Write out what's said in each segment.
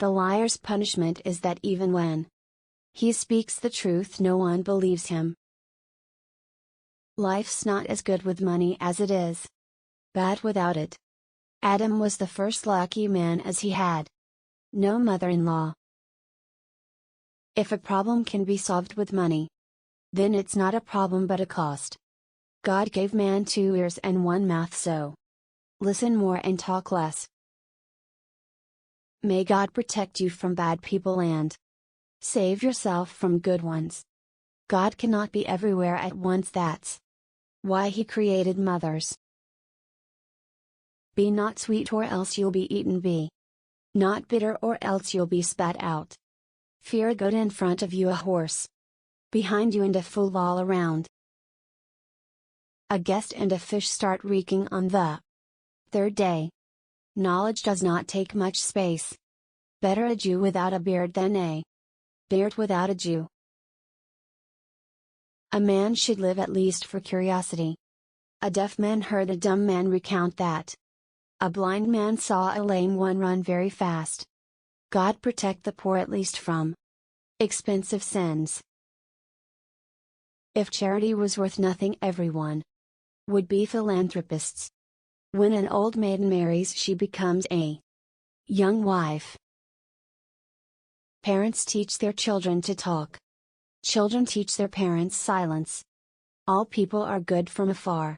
The liar's punishment is that even when he speaks the truth, no one believes him. Life's not as good with money as it is bad without it. Adam was the first lucky man, as he had no mother-in-law. If a problem can be solved with money, then it's not a problem but a cost. God gave man 2 ears and 1 mouth, so listen more and talk less. May God protect you from bad people and save yourself from good ones. God cannot be everywhere at once, that's why He created mothers. Be not sweet or else you'll be eaten, be not bitter or else you'll be spat out. Fear a goat in front of you, a horse behind you, and a fool all around. A guest and a fish start reeking on the 3rd day. Knowledge does not take much space. Better a Jew without a beard than a beard without a Jew. A man should live at least for curiosity. A deaf man heard a dumb man recount that. A blind man saw a lame one run very fast. God protect the poor at least from expensive sins. If charity was worth nothing, everyone would be philanthropists. When an old maiden marries, she becomes a young wife. Parents teach their children to talk. Children teach their parents silence. All people are good from afar.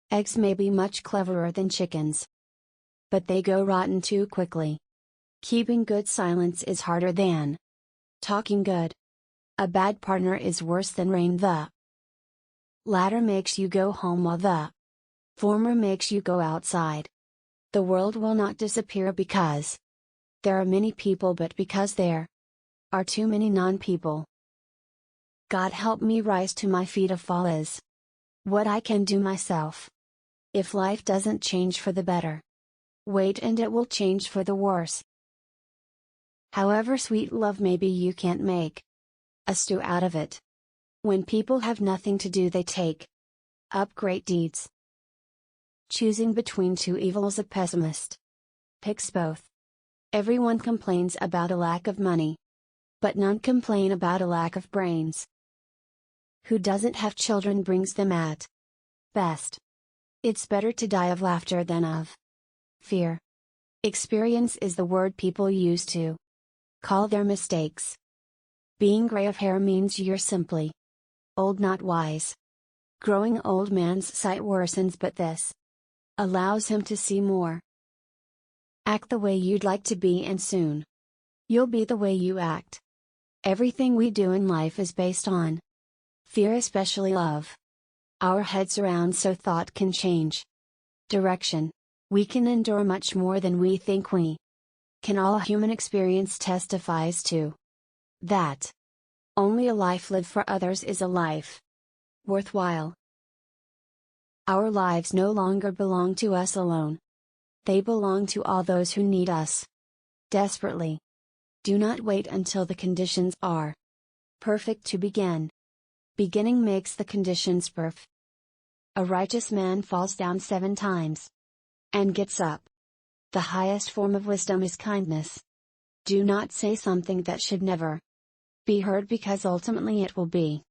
Eggs may be much cleverer than chickens, but they go rotten too quickly. Keeping good silence is harder than talking good. A bad partner is worse than rain. The latter makes you go home while the former makes you go outside. The world will not disappear because there are many people, but because there are too many non-people. God help me rise to my feet. A fall is what I can do myself. If life doesn't change for the better, wait and it will change for the worse. However sweet love may be, you can't make a stew out of it. When people have nothing to do, they take up great deeds. Choosing between 2 evils, a pessimist picks both. Everyone complains about a lack of money, but none complain about a lack of brains. Who doesn't have children brings them at best. It's better to die of laughter than of fear. Experience is the word people use to call their mistakes. Being gray of hair means you're simply old, not wise. Growing old man's sight worsens, but this allows him to see more. Act the way you'd like to be, and soon you'll be the way you act. Everything we do in life is based on fear, especially love. Our heads around so thought can change direction. We can endure much more than we think we can. All human experience testifies to that. Only a life lived for others is a life worthwhile. Our lives no longer belong to us alone. They belong to all those who need us desperately. Do not wait until the conditions are perfect to begin. Beginning makes the conditions perfect. A righteous man falls down 7 times and gets up. The highest form of wisdom is kindness. Do not say something that should never be heard, because ultimately it will be